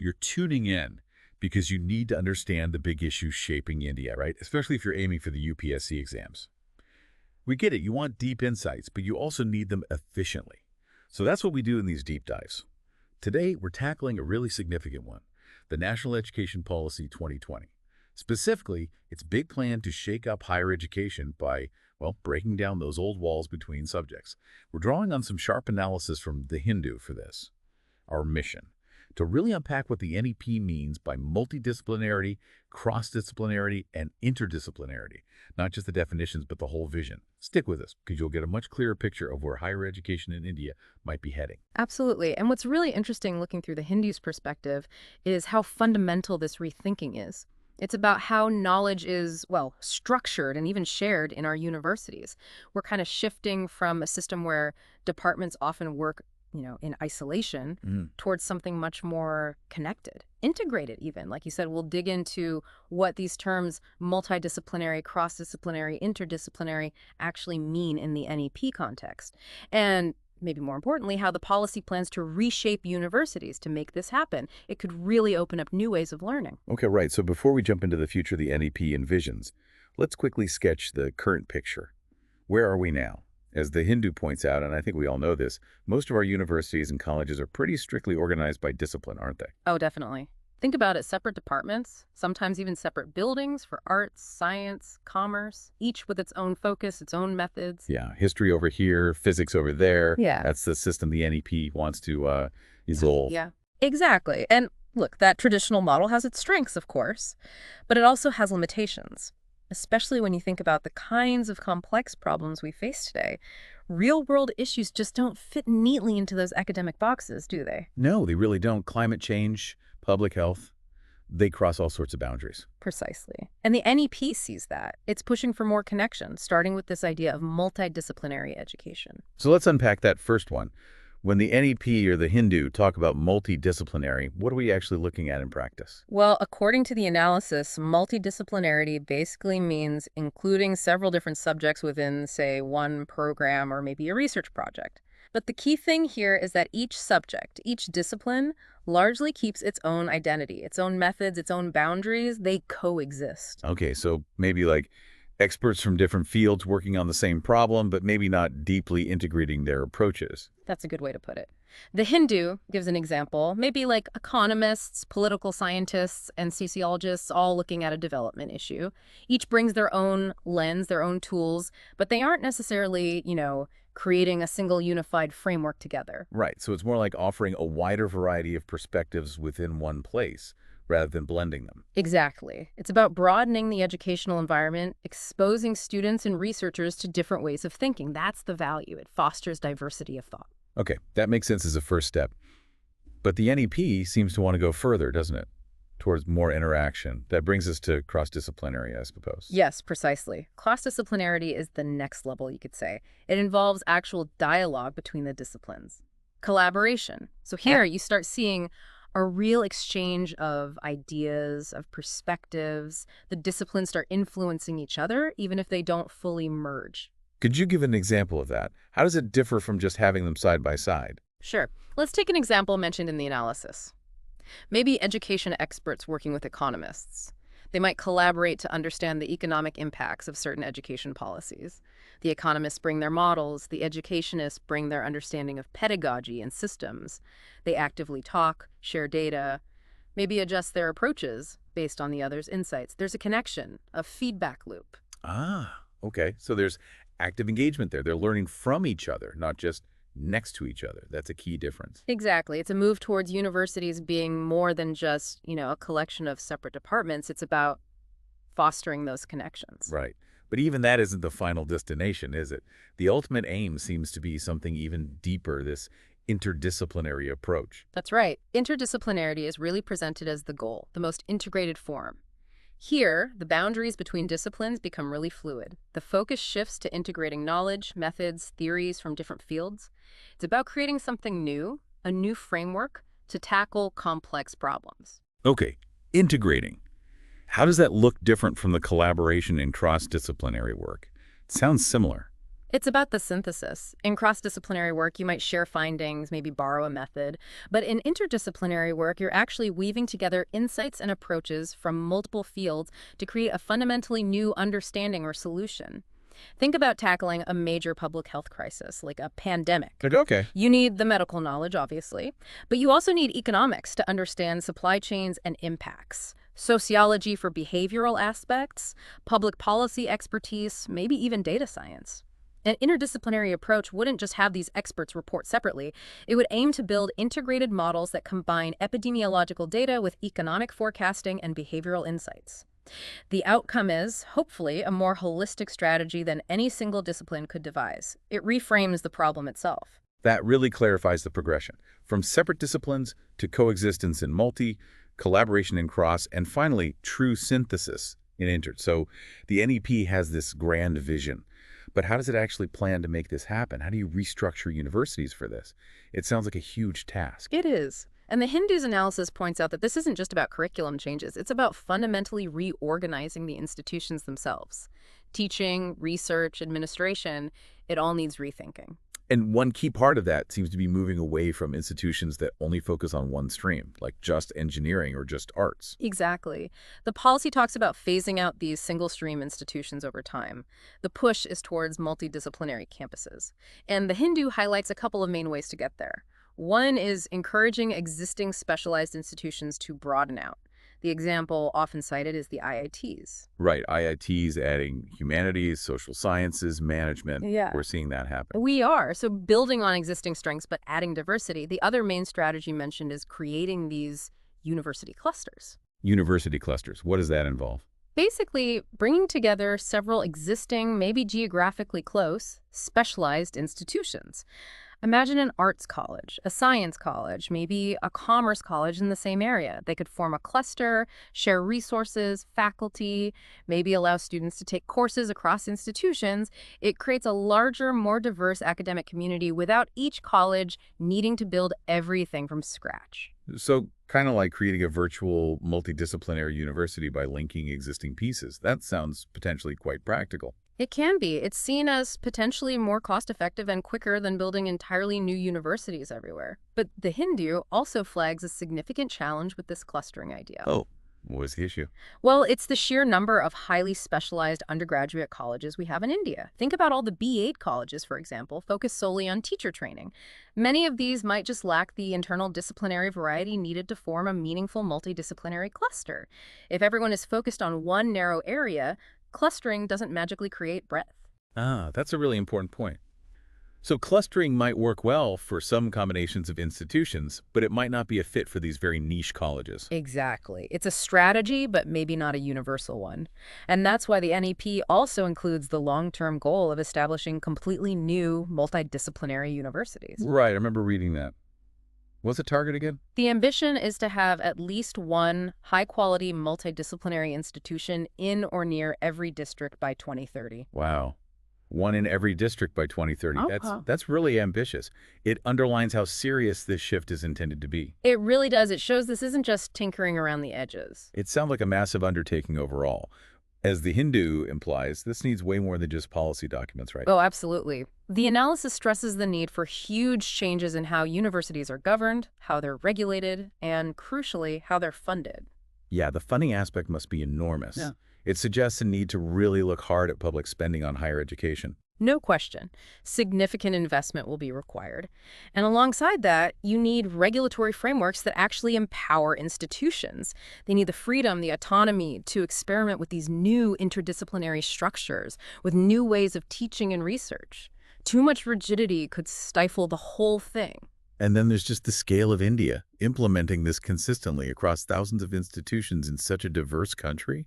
You're tuning in because you need to understand the big issues shaping India, right? Especially if you're aiming for the UPSC exams. We get it, you want deep insights, but you also need them efficiently. So that's what we do in these deep dives. Today, we're tackling a really significant one, the National Education Policy 2020. Specifically, its big plan to shake up higher education by, well, breaking down those old walls between subjects. We're drawing on some sharp analysis from The Hindu for this. Our mission, to really unpack what the NEP means by multidisciplinarity, cross-disciplinarity, and interdisciplinarity. Not just the definitions, but the whole vision. Stick with us, because you'll get a much clearer picture of where higher education in India might be heading. Absolutely. And what's really interesting looking through the Hindu's perspective is how fundamental this rethinking is. It's about how knowledge is, well, structured and even shared in our universities. We're kind of shifting from a system where departments often work in isolation towards something much more connected, integrated even. Like you said, we'll dig into what these terms multidisciplinary, cross-disciplinary, interdisciplinary actually mean in the NEP context. And maybe more importantly, how the policy plans to reshape universities to make this happen. It could really open up new ways of learning. Okay, right. So before we jump into the future the NEP envisions, let's quickly sketch the current picture. Where are we now? As The Hindu points out, and I think we all know this, most of our universities and colleges are pretty strictly organized by discipline, aren't they? Oh, definitely. Think about it, separate departments, sometimes even separate buildings for arts, science, commerce, each with its own focus, its own methods. Yeah, history over here, physics over there. Yeah. That's the system the NEP wants to evolve. Yeah, exactly. And look, that traditional model has its strengths, of course, but it also has limitations, especially when you think about the kinds of complex problems we face today. Real-world issues just don't fit neatly into those academic boxes, do they? No, they really don't. Climate change, public health, they cross all sorts of boundaries. Precisely. And the NEP sees that. It's pushing for more connection, starting with this idea of multidisciplinary education. So let's unpack that first one. When the NEP or the Hindu talk about multidisciplinary, what are we actually looking at in practice? Well, according to the analysis, multidisciplinarity basically means including several different subjects within, say, one program or maybe a research project. But the key thing here is that each subject, each discipline, largely keeps its own identity, its own methods, its own boundaries. They coexist. Okay, so maybe like experts from different fields working on the same problem, but maybe not deeply integrating their approaches. That's a good way to put it. The Hindu gives an example, maybe like economists, political scientists, and sociologists all looking at a development issue. Each brings their own lens, their own tools, but they aren't necessarily, creating a single unified framework together. Right, so it's more like offering a wider variety of perspectives within one place, rather than blending them. Exactly. It's about broadening the educational environment, exposing students and researchers to different ways of thinking. That's the value. It fosters diversity of thought. Okay, that makes sense as a first step. But the NEP seems to want to go further, doesn't it? Towards more interaction. That brings us to cross-disciplinary, I suppose. Yes, precisely. Cross-disciplinarity is the next level, you could say. It involves actual dialogue between the disciplines. Collaboration. So here you start seeing a real exchange of ideas, of perspectives. The disciplines start influencing each other, even if they don't fully merge. Could you give an example of that? How does it differ from just having them side by side? Sure. Let's take an example mentioned in the analysis. Maybe education experts working with economists. They might collaborate to understand the economic impacts of certain education policies. The economists bring their models, the educationists bring their understanding of pedagogy and systems. They actively talk, share data, maybe adjust their approaches based on the other's insights. There's a connection, a feedback loop. Ah, okay. So there's active engagement there. They're learning from each other, not just next to each other. That's a key difference. Exactly. It's a move towards universities being more than just, a collection of separate departments. It's about fostering those connections. Right. But even that isn't the final destination, is it? The ultimate aim seems to be something even deeper, this interdisciplinary approach. That's right. Interdisciplinarity is really presented as the goal, the most integrated form. Here, the boundaries between disciplines become really fluid. The focus shifts to integrating knowledge, methods, theories from different fields. It's about creating something new, a new framework to tackle complex problems. Okay, integrating. How does that look different from the collaboration in cross-disciplinary work? It sounds similar. It's about the synthesis. In cross-disciplinary work, you might share findings, maybe borrow a method. But in interdisciplinary work, you're actually weaving together insights and approaches from multiple fields to create a fundamentally new understanding or solution. Think about tackling a major public health crisis, like a pandemic. Okay. You need the medical knowledge, obviously, but you also need economics to understand supply chains and impacts, sociology for behavioral aspects, public policy expertise, maybe even data science. An interdisciplinary approach wouldn't just have these experts report separately. It would aim to build integrated models that combine epidemiological data with economic forecasting and behavioral insights. The outcome is, hopefully, a more holistic strategy than any single discipline could devise. It reframes the problem itself. That really clarifies the progression, from separate disciplines to coexistence in multi, collaboration in cross, and finally, true synthesis in inter. So the NEP has this grand vision. But how does it actually plan to make this happen? How do you restructure universities for this? It sounds like a huge task. It is. And the Hindu's analysis points out that this isn't just about curriculum changes. It's about fundamentally reorganizing the institutions themselves. Teaching, research, administration, it all needs rethinking. And one key part of that seems to be moving away from institutions that only focus on one stream, like just engineering or just arts. Exactly. The policy talks about phasing out these single-stream institutions over time. The push is towards multidisciplinary campuses. And the Hindu highlights a couple of main ways to get there. One is encouraging existing specialized institutions to broaden out. The example often cited is the IITs. Right, IITs adding humanities, social sciences, management. Yeah. We're seeing that happen. We are. So building on existing strengths but adding diversity. The other main strategy mentioned is creating these university clusters. University clusters, what does that involve? Basically, bringing together several existing, maybe geographically close, specialized institutions. Imagine an arts college, a science college, maybe a commerce college in the same area. They could form a cluster, share resources, faculty, maybe allow students to take courses across institutions. It creates a larger, more diverse academic community without each college needing to build everything from scratch. So kind of like creating a virtual multidisciplinary university by linking existing pieces. That sounds potentially quite practical. It can be. It's seen as potentially more cost-effective and quicker than building entirely new universities everywhere. But the Hindu also flags a significant challenge with this clustering idea. Oh, what was the issue? Well, it's the sheer number of highly specialized undergraduate colleges we have in India. Think about all the B8 colleges, for example, focused solely on teacher training. Many of these might just lack the internal disciplinary variety needed to form a meaningful multidisciplinary cluster. If everyone is focused on one narrow area, clustering doesn't magically create breadth. Ah, that's a really important point. So clustering might work well for some combinations of institutions, but it might not be a fit for these very niche colleges. Exactly. It's a strategy, but maybe not a universal one. And that's why the NEP also includes the long-term goal of establishing completely new multidisciplinary universities. Right, I remember reading that. What's the target again? The ambition is to have at least one high-quality multidisciplinary institution in or near every district by 2030. Wow. One in every district by 2030. Okay. That's really ambitious. It underlines how serious this shift is intended to be. It really does. It shows this isn't just tinkering around the edges. It sounds like a massive undertaking overall. As the Hindu implies, this needs way more than just policy documents, right? Oh, absolutely. The analysis stresses the need for huge changes in how universities are governed, how they're regulated, and, crucially, how they're funded. Yeah, the funding aspect must be enormous. Yeah. It suggests a need to really look hard at public spending on higher education. No question. Significant investment will be required. And alongside that, you need regulatory frameworks that actually empower institutions. They need the freedom, the autonomy to experiment with these new interdisciplinary structures, with new ways of teaching and research. Too much rigidity could stifle the whole thing. And then there's just the scale of India, implementing this consistently across thousands of institutions in such a diverse country.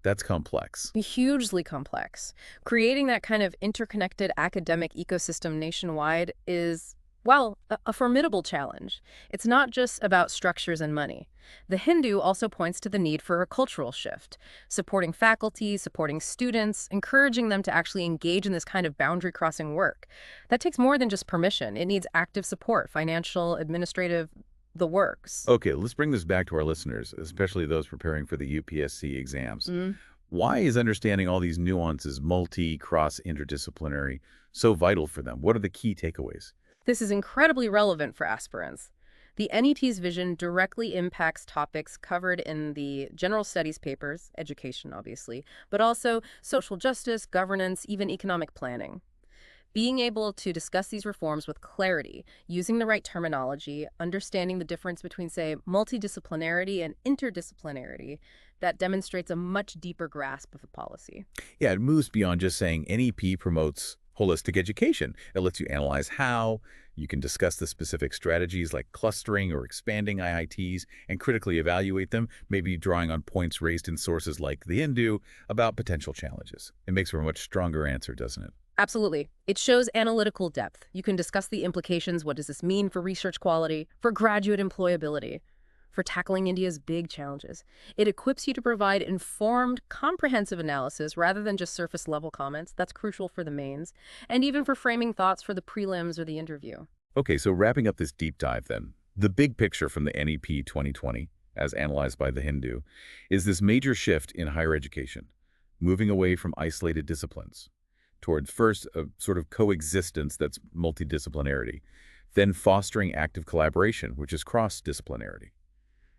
That's complex. Hugely complex. Creating that kind of interconnected academic ecosystem nationwide is, well, a formidable challenge. It's not just about structures and money. The Hindu also points to the need for a cultural shift, supporting faculty, supporting students, encouraging them to actually engage in this kind of boundary-crossing work. That takes more than just permission. It needs active support, financial, administrative, the works. Okay, let's bring this back to our listeners, especially those preparing for the UPSC exams. Why is understanding all these nuances, multi, cross, interdisciplinary, so vital for them? What are the key takeaways? This is incredibly relevant for aspirants. The NEP's vision directly impacts topics covered in the general studies papers, education obviously, but also social justice, governance, even economic planning. Being able to discuss these reforms with clarity, using the right terminology, understanding the difference between, say, multidisciplinarity and interdisciplinarity, that demonstrates a much deeper grasp of the policy. Yeah, it moves beyond just saying NEP promotes holistic education. It lets you analyze how. You can discuss the specific strategies like clustering or expanding IITs and critically evaluate them, maybe drawing on points raised in sources like the Hindu about potential challenges. It makes for a much stronger answer, doesn't it? Absolutely. It shows analytical depth. You can discuss the implications. What does this mean for research quality, for graduate employability, for tackling India's big challenges? It equips you to provide informed, comprehensive analysis rather than just surface-level comments. That's crucial for the mains, and even for framing thoughts for the prelims or the interview. Okay, so wrapping up this deep dive then, the big picture from the NEP 2020, as analyzed by the Hindu, is this major shift in higher education, moving away from isolated disciplines toward first a sort of coexistence that's multidisciplinarity, then fostering active collaboration, which is cross-disciplinarity,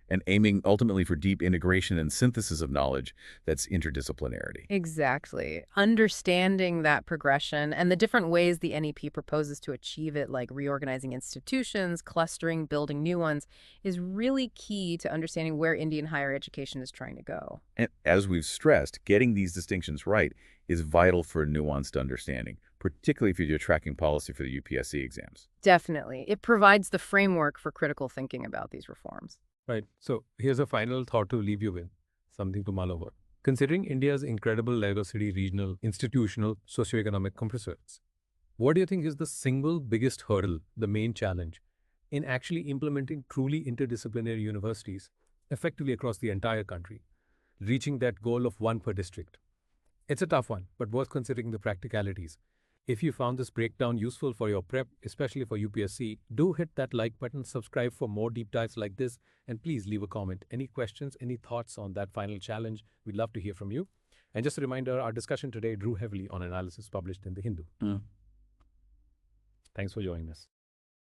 and aiming ultimately for deep integration and synthesis of knowledge that's interdisciplinarity. Exactly. Understanding that progression and the different ways the NEP proposes to achieve it, like reorganizing institutions, clustering, building new ones, is really key to understanding where Indian higher education is trying to go. And as we've stressed, getting these distinctions right is vital for a nuanced understanding, particularly if you're tracking policy for the UPSC exams. Definitely. It provides the framework for critical thinking about these reforms. Right. So here's a final thought to leave you with, something to mull over. Considering India's incredible diversity, regional, institutional, socioeconomic components, what do you think is the single biggest hurdle, the main challenge, in actually implementing truly interdisciplinary universities effectively across the entire country, reaching that goal of one per district? It's a tough one, but worth considering the practicalities. If you found this breakdown useful for your prep, especially for UPSC, do hit that like button, subscribe for more deep dives like this, and please leave a comment. Any questions, any thoughts on that final challenge? We'd love to hear from you. And just a reminder, our discussion today drew heavily on analysis published in The Hindu. Thanks for joining us.